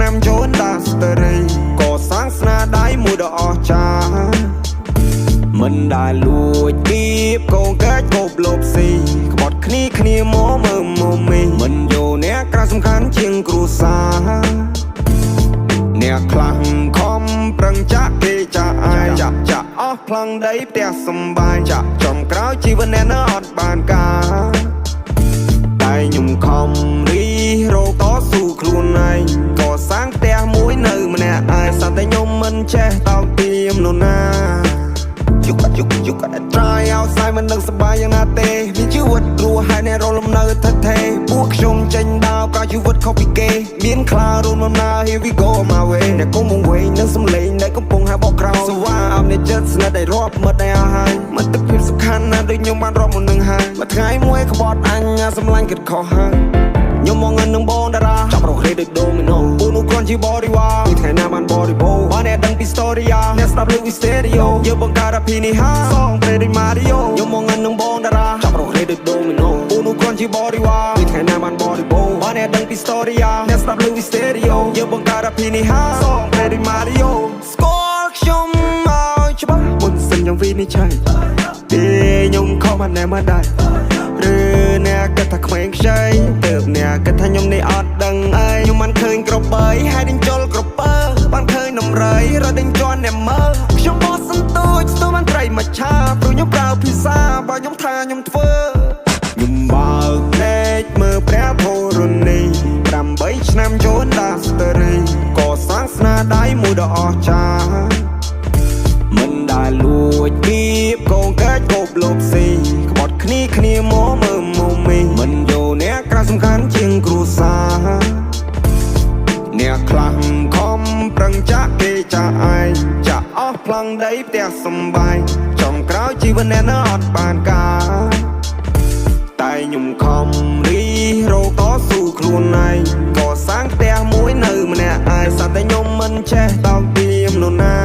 ឆ្នាំចូលដាស្តេរីក៏សាំងស្នាដៃមួយដ៏អស្ចារ្យមិនដែលលួចគៀបកូនកាច់គប់លបស៊ីក្បត់គ្នាមកមើលមកមីមិនយកអ្នកក្រៅសំខាន់ជាងគ្រួសារអ្នកខ្លាំងខំប្រឹងចាក់គេចាក់អាយចាក់អស់ផ្លង់ដីផ្ទះសំបាយចាក់ចំក្រោយជីវិតអ្នកនៅអត់បានការតែខ្ញុំខំរីរោតស៊ូខ្លួនឯងក៏សាំងផ្ទះមួយនៅម្នាក់ឯងសត្វតែខ្ញុំមិនចេះតោកទាមនរណាយុគអត់ត្រាយឲ្យស្អែកមិននឹងសប្បាយយ៉ាងណាទេមានជីវិតរស់ហើយអ្នករលំនៅថិតថេរពួកខ្ញុំចេញដើរក៏ជីវិតខុសពីគេមានខ្លារូនបំណើ Here we go my way អ្នកគុំវែងនឹងសំឡេងដែលកំពុងហៅបកក្រោយសវ៉ាអមអ្នកចិត្តស្និទ្ធឲ្យរាប់មិត្តឲ្យអស់ហើយមិត្តភាពសំខាន់ណាស់ដូចខ្ញុំបានរាប់មុននឹងហើយមួយថ្ងៃមួយក្បត់អញសម្លាញ់គិតខុសហើយខ្ញុំមកងឹងនឹងបងតារាចាប់រកលេដូចដូមីណូពូនោះគ្រាន់ជាបរិវារពីថ្ងៃណាបានបរិបូរបានអ្នកដឹងពី story អ្នកស្ដាប់លើវីស្តេរីយ៉ូយើងបង្កើតអភិនិហាសងព្រេដូចម៉ារីយ៉ូខ្ញុំមកងឹងនឹងបងតារាចាប់រកលេដូចដូមីណូពូនោះគ្រាន់ជាបរិវារពីថ្ងៃណាបានបរិបូរបានអ្នកដឹងពី story អ្នកស្ដាប់លើវីស្តេរីយ៉ូយើងបង្កើតអភិនិហាសងព្រេដូចម៉ារីយ៉ូស្គាល់ខ្ញុំមកច្បាស់មុនសិនខ្ញុំវិនិច្ឆ័យទេខ្ញុំខំបានណែមកដែរឬអ្នកគិតថាក្មេងខ្ចីទៅអ្នកគិតថាខ្ញុំនេះអត់ដឹងអីខ្ញុំមិនឃើញក្របីហើយដេញចូលក្រពើបានឃើញនំរៃរត់ដេញជន់អ្នកមើលខ្ញុំបោះសន្ទូចស្ទូបានត្រីមកឆាព្រោះខ្ញុំប្រើភាសាបើខ្ញុំថាខ្ញុំធ្វើខ្ញុំបើកភ្នែកមើលព្រះធរណី8ឆ្នាំចូលដាស្តេរីក៏សាំងស្នាដៃមួយដ៏អស្ចារ្យមិនដែលលួចគៀបកូនកាច់គប់លបស៊ីក្បត់គ្នាមកមើលមកមីមិនយកអ្នកក្រៅសំខាន់ជាងគ្រួសារអ្នកខ្លាំងខំប្រឹងចាក់គេចាក់ឯងចាក់អស់ផ្លង់ដីផ្ទះសំបាយចំក្រោយជីវិតអ្នកនៅអត់បានការតែខ្ញុំខំរីរោតស៊ូខ្លួនឯងក៏សាំងផ្ទះមួយនៅម្នាក់ឯងសត្វតែខ្ញុំមិនចេះតោកទាមនរណា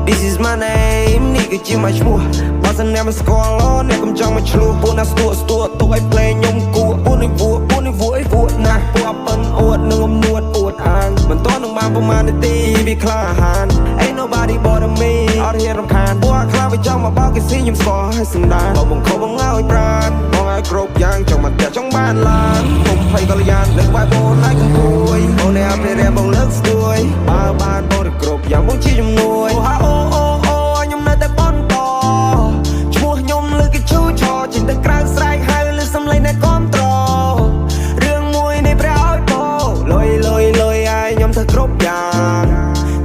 This is my name នេះគឺជាមកឈ្មោះបើសិនអ្នកមិនស្គាល់អ្នកកុំចង់មកឆ្លោះពួកណាស្ទួទុកឲ្យភ្លេងខ្ញុំគួរពួកនេះវួរណាស់ពួកប៉ិនអួតនឹងអំនួតអួតអាងមិនតនឹងបានប្រមាណនាទីវាក្លាហាន Ain't nobody but me អត់ហ៊ានរំខានពួកខ្លាវាចង់មកបោកគេស៊ីខ្ញុំស្គាល់ហើយសម្ដានបើបង្ខំបងឲ្យប្រានបងឲ្យគ្រប់យ៉ាងចង់មកផ្ទះចង់បានឡានខ្ញុំភ័យកល្យានលើកបាយបងឲ្យកំពួយបងអ្នកអភិរក្សបងលើកស្ទួយបើបានបងទៅគ្រប់យ៉ាងបងជាជំនួយខ្ញុំនៅតែបនតឈ្មោះខ្ញុំលើគេឈូឆោចេញទៅក្រៅស្រែកហៅលើសំឡេងអ្នកគាំទ្ររឿងមួយនេះព្រះឲ្យពោលុយឲ្យខ្ញុំធ្វើគ្រប់យ៉ាង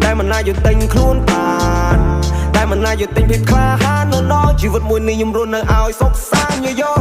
តែមិនអាចយកទិញខ្លួនបានតែមិនអាចយកទិញភាពក្លាហាននៅដល់ជីវិតមួយនេះខ្ញុំរស់នៅឲ្យសុខសាន្តយោ